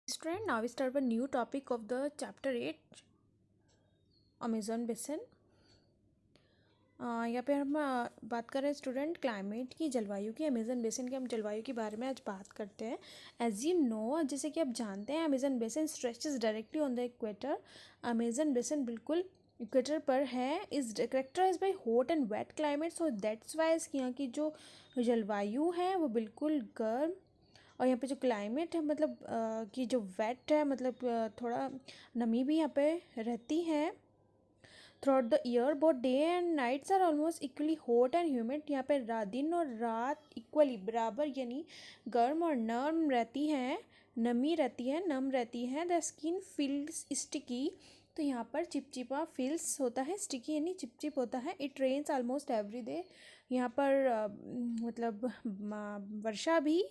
Student, now we start a new topic of the chapter 8 Amazon basin. यहाँ पे हम बात कर रहे हैं स्टूडेंट क्लाइमेट की, जलवायु की। अमेज़न बेसिन के हम जलवायु के बारे में आज बात करते हैं। एज यू नो, जैसे कि आप जानते हैं, Amazon basin stretches directly on the equator. Amazon basin बिल्कुल इक्वेटर पर है। Is characterize by hot and wet climate, so that's why इसकी यहाँ की जो जलवायु है वो बिल्कुल गर्म, और यहाँ पे जो क्लाइमेट है मतलब कि जो वेट है मतलब थोड़ा नमी भी यहाँ पे रहती है throughout the year. Both day and nights are almost equally hot and humid. यहाँ पे दिन और रात इक्वली बराबर यानी गर्म और नर्म रहती हैं, नमी रहती है, नम रहती है। द स्किन फील्स स्टिकी, तो यहाँ पर चिपचिपा फील्स होता है, स्टिकी यानी चिपचिप होता है। It rains almost every day, यहाँ पर मतलब वर्षा भी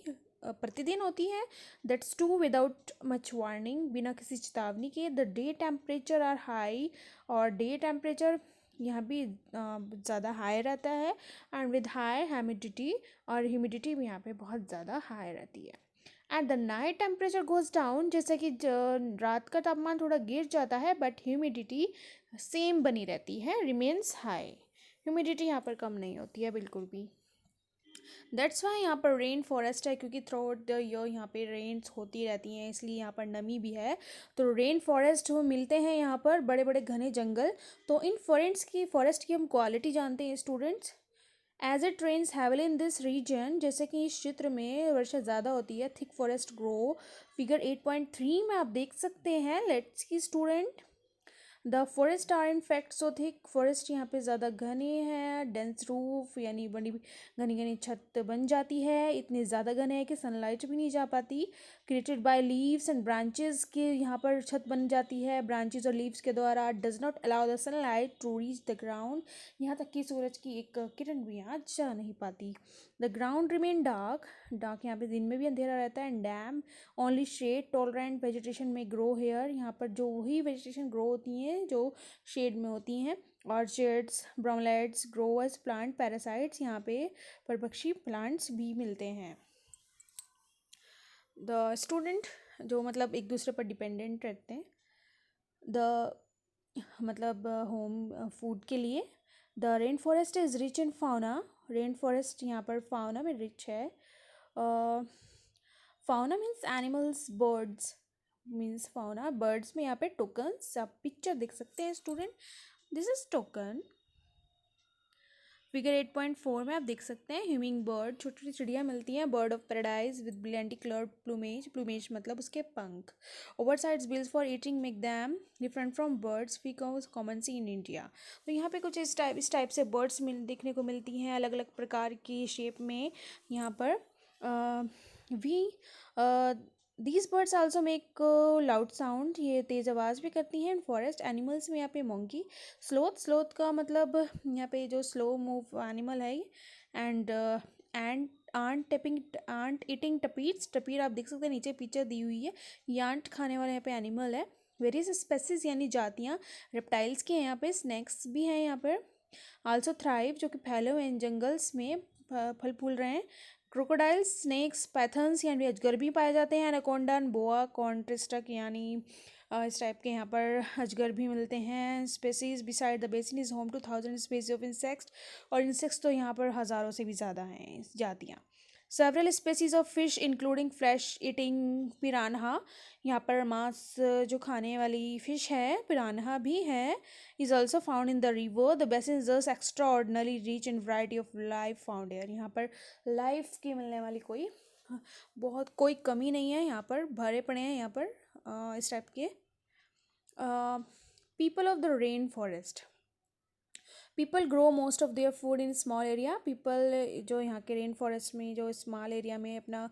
प्रतिदिन होती है। That's too without much warning, बिना किसी चेतावनी के। The day temperature are high, और डे टेम्परेचर यहाँ भी ज़्यादा हाई रहता है। एंड विद हाई ह्यूमिडिटी, और ह्यूमिडिटी भी यहाँ पे बहुत ज़्यादा हाई रहती है। At the night temperature goes down, जैसे कि रात का तापमान थोड़ा गिर जाता है, बट ह्यूमिडिटी सेम बनी रहती है, रिमेन्स हाई। ह्यूमिडिटी यहाँ पर कम नहीं होती है बिल्कुल भी। दैट्स वाई यहाँ पर रेन फॉरेस्ट है, क्योंकि थ्रू आउट द ईयर यहाँ पे रेन्स होती रहती हैं, इसलिए यहाँ पर नमी भी है। तो रेन फॉरेस्ट हो मिलते हैं यहाँ पर, बड़े बड़े घने जंगल। तो इन फॉरेस्ट की हम क्वालिटी जानते हैं students. As it rains heavily in this region, जैसे कि इस क्षेत्र में वर्षा ज़्यादा होती है, थिक फॉरेस्ट ग्रो। फिगर 8.3 में आप देख सकते हैं। लेट्स की student, the forest are in fact so thick, forest यहाँ पे ज़्यादा घने हैं। डेंस रूफ यानी बड़ी घनी घनी छत बन जाती है, इतने ज़्यादा घने हैं कि सनलाइट भी नहीं जा पाती। Created by leaves and branches के यहाँ पर छत बन जाती है ब्रांचेस और लीव्स के द्वारा। Does not allow the sunlight to reach the ground, यहाँ तक कि सूरज की एक किरण भी यहाँ जा नहीं पाती। The ground remain dark, dark यहाँ पे दिन में भी अंधेरा रहता है। And dam only shade tolerant vegetation may grow here, यहाँ पर जो वही वेजिटेशन ग्रो होती हैं जो शेड में होती हैं। Orchids, bromeliads grow as plant parasites, यहाँ पे परभक्षी प्लांट्स भी मिलते हैं। द स्टूडेंट जो मतलब एक दूसरे पर डिपेंडेंट रहते हैं, द मतलब होम फूड के लिए। The rain forest is rich in fauna, rain forest यहाँ पर फाउना में रिच है। Fauna means animals, birds means fauna, birds में यहाँ पे टोकन्स आप पिक्चर देख सकते हैं student. This is token. Figure 8.4 में आप देख सकते हैं ह्यूमिंग बर्ड, छोटी छोटी चिड़िया मिलती हैं। Bird of paradise with brilliantly coloured plumage, plumage मतलब उसके पंख। Oversized bills for eating make them different from birds we common see in India. तो यहाँ पे कुछ इस टाइप से बर्ड्स देखने को मिलती हैं, अलग अलग प्रकार की शेप में। यहाँ पर we these birds also make loud sound, ये तेज़ आवाज़ भी करती हैं। फॉरेस्ट एनिमल्स में यहाँ पे मोंकी, स्लोथ, स्लोथ का मतलब यहाँ पे जो स्लो मूव एनिमल है। एंड आंट ईटिंग टपीट्स, टपीर आप देख सकते हैं नीचे पिक्चर दी हुई है। ये आंट खाने वाला यहाँ पे एनिमल है। वेरियस स्पेसीज यानी जातियाँ रेप्टाइल्स की हैं यहाँ पे। स्नैक्स भी हैं यहाँ पर। आल्सो थ्राइव, जो कि फैले हुए हैं जंगल्स में, फल फूल रहे हैं। क्रोकोडाइल्स, स्नेक्स, पैथन्स यानी अजगर भी पाए जाते हैं। एनाकोंडा, बोआ कॉन्ट्रिस्टक यानी इस टाइप के यहाँ पर अजगर भी मिलते हैं। Species beside the basin is home to 1000 species of insects, और इंसेक्ट्स तो यहाँ पर हज़ारों से भी ज़्यादा हैं जातियाँ। Several species of fish including flesh eating piranha, यहाँ पर मांस जो खाने वाली फ़िश है पिरान्हा भी है। Is also found in the river. The basin is thus extraordinary rich in variety of life found here, यहाँ पर लाइफ की मिलने वाली बहुत कोई कमी नहीं है, यहाँ पर भरे पड़े हैं यहाँ पर इस टाइप के। People of the rain forest, people grow most of their food in small area. People जो यहाँ के रेन फॉरेस्ट में जो स्मॉल एरिया में अपना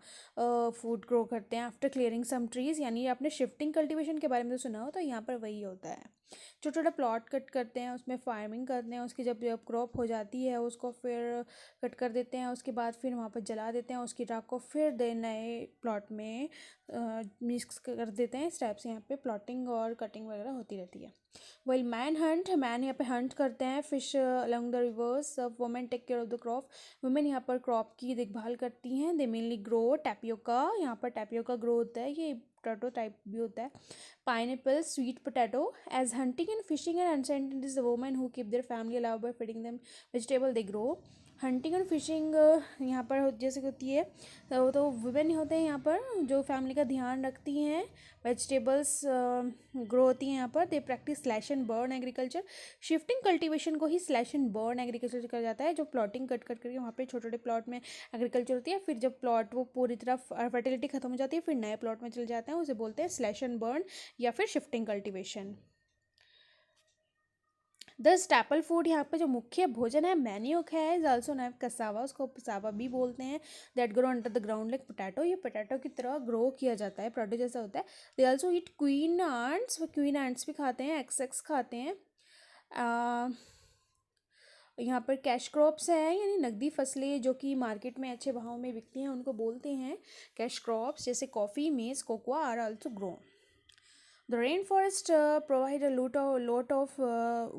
फूड ग्रो करते हैं आफ्टर क्लियरिंग सम ट्रीज़, यानी आपने शिफ्टिंग कल्टीवेशन के बारे में तो सुना हो, तो यहाँ पर वही होता है। छोटा छोटा प्लॉट कट करते हैं, उसमें फार्मिंग करते हैं, उसकी जब जब क्रॉप हो जाती है उसको फिर कट कर देते हैं, उसके बाद फिर वहाँ पर जला देते हैं, उसकी राख को फिर नए प्लॉट में मिक्स कर देते हैं। इस टाइप से यहाँ पे प्लॉटिंग और कटिंग वगैरह होती रहती है। वेल मैन हंट, मैन यहाँ पे हंट करते हैं fish along the rivers. Women take care of the crop, women यहाँ पर क्रॉप की देखभाल करती हैं। दे मेनली ग्रो टैपियोका, यहाँ पर टैपियोका ग्रो होता है, ये पोटैटो टाइप भी होता है. Pineapple, sweet potato. As hunting and fishing are uncertain, it is the women who keep their family alive by feeding them vegetable they grow. Hunting and fishing यहाँ पर जैसे होती है, तो वुमेन होते हैं यहाँ पर जो फैमिली का ध्यान रखती हैं. वेजिटेबल्स ग्रो होती हैं यहाँ पर. They practice slash and burn agriculture. Shifting cultivation को ही स्लैश एंड बर्न एग्रीकल्चर कहा जाता है, जो प्लॉटिंग कट करके वहाँ पे छोटे छोटे प्लॉट में एग्रीकल्चर होती है. फिर जब प्लॉट वो पूरी तरह फर्टिलिटी खत्म हो जाती है, फिर नए प्लॉट में चले जाते हैं, उसे बोलते हैं स्लैश एंड बर्न या फिर shifting cultivation. The staple food, यहाँ पे जो मुख्य भोजन है मैन्योक है. इज ऑल्सो नैव कसावा, उसको कसावा भी बोलते हैं. That grow under the ground like potato. ये पोटैटो की तरह ग्रो किया जाता है, प्रोड्यूस जैसा होता है. They also eat queen ants, वो क्वीन आंट्स भी खाते हैं. एक्सेक्स खाते हैं. यहाँ पर कैश क्रॉप्स है, यानी नकदी फसलें जो कि मार्केट में अच्छे भाव में बिकती हैं, उनको बोलते हैं कैश क्रॉप्स. जैसे coffee, maize, cocoa are also grow. The rain forest provide a lot of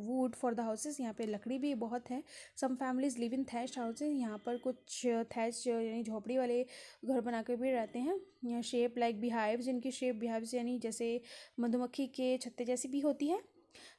wood for the houses. यहाँ पे लकड़ी भी बहुत है. Some families live in thatched houses. यहाँ पर कुछ थैच यानी झोपड़ी वाले घर बना के भी रहते हैं. यहाँ शेप लाइक बिहाइव्स, इनकी शेप बिहाइव्स यानी जैसे मधुमक्खी के छत्ते जैसी भी होती है.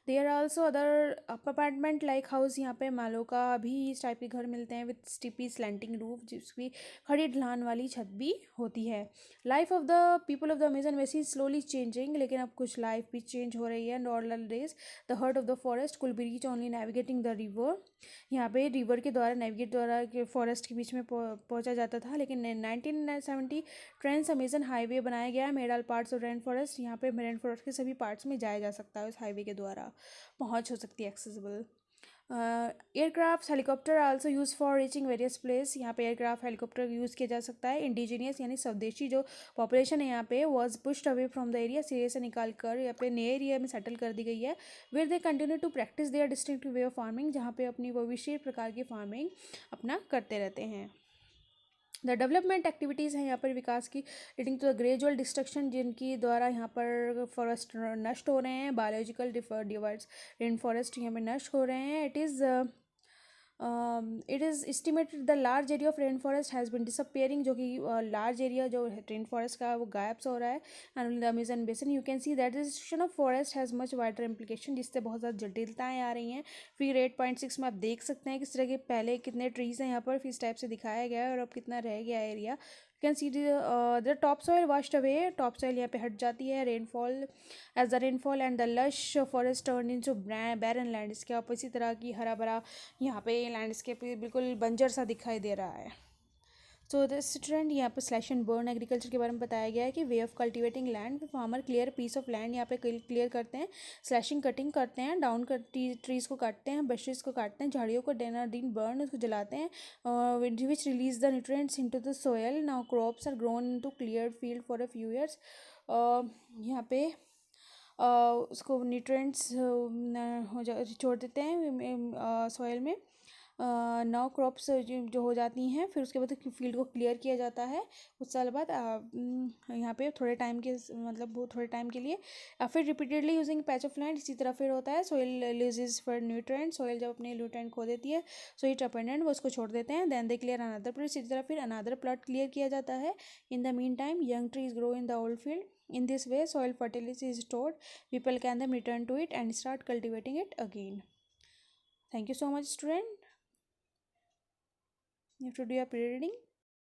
There are also other apartment like house. यहाँ पे मालों का भी इस टाइप के घर मिलते हैं विथ स्टिपी स्लैंटिंग रूफ, जिसकी खड़ी ढलान वाली छत भी होती है. Life of the people of the Amazon basin slowly changing, लेकिन अब कुछ लाइफ भी चेंज हो रही है. And all days the hurt of the forest कुल be reach only navigating the river. यहाँ पे रिवर के द्वारा नेविगेट द्वारा फॉरेस्ट के बीच में पहुँचा जाता था, लेकिन 1970 ट्रांस अमेजन हाईवे बनाया गया. Made all parts of rain forest. यहाँ पे रेन फॉरेस्ट के सभी पार्ट्स में जाया जा सकता है, उस हाईवे के द्वारा पहुँच हो सकती है, accessible. Aircraft helicopter also use for reaching various place. यहाँ पे एयरक्राफ्ट हेलीकॉप्टर यूज़ किया जा सकता है. इंडिजीनियस यानी स्वदेशी जो पॉपुलेशन है यहाँ पे was pushed away from the area, Syria से निकाल कर यहाँ पे नए एरिया में सेटल कर दी गई है. Where they continue to practise their distinctive way of farming, जहाँ पे अपनी वो विशेष प्रकार की फार्मिंग अपना करते रहते हैं. द डेवलपमेंट एक्टिविटीज़ हैं यहाँ पर विकास की, leading to the gradual destruction, जिनकी द्वारा यहाँ पर फॉरेस्ट नष्ट हो रहे हैं. बायोलॉजिकल डिवाइड्स, रेन फॉरेस्ट यहाँ पे नष्ट हो रहे हैं. It is estimated the large area of rain forest has been disappearing, जो कि लार्ज एरिया जो रेन फॉरेस्ट का वो गायब सा हो रहा है. And the Amazon basin you can see that destruction of forest has much wider implication, जिससे बहुत ज़्यादा जटिलताएँ आ रही हैं. फिर 8.6 में आप देख सकते हैं किस तरह के पहले कितने ट्रीज़ हैं यहाँ पर, फिर इस टाइप से दिखाया गया है, और अब कितना रह गया है area. You can see the top soil washed away. Top soil यहाँ पे हट जाती है. Rainfall as the rainfall and the lush forest turn into barren land. इसके आप इसी तरह की हरा भरा यहाँ पे लैंडस्केप बिल्कुल बंजर सा दिखाई दे रहा है. सो दिस स्टूडेंट यहाँ पे स्लैश एंड बर्न एग्रीकल्चर के बारे में बताया गया है कि way of cultivating land. Farmer clear piece of land यहाँ पे क्लियर करते हैं. स्लैशिंग कटिंग करते हैं, डाउन कर ट्रीज़ को काटते हैं, ब्रशेज़ को काटते हैं, झाड़ियों को दिन बर्न उसको जलाते हैं, which release the nutrients into the soil. Now crops are grown into clear field for a few years. यहाँ पे उसको न्यूट्रिएंट्स हो छोड़ देते हैं सॉइल में. नौ क्रॉप्स जो हो जाती हैं, फिर उसके बाद फील्ड को क्लियर किया जाता है कुछ साल बाद. यहाँ पे थोड़े टाइम के मतलब वो थोड़े टाइम के लिए फिर repeatedly using patch of land इसी तरह फिर होता है. Soil loses for nutrient. Soil जब अपने न्यूट्रिएंट खो देती है, सो इट अपेंडेंट वो उसको छोड़ देते हैं. Then they clear another plot. इसी तरह फिर अनदर प्लॉट क्लियर किया जाता है. In the meantime young trees grow in the old field. In this way, soil fertility is stored. People can then return to it and start cultivating it again. Thank you so much, student. You have to do your pre-reading.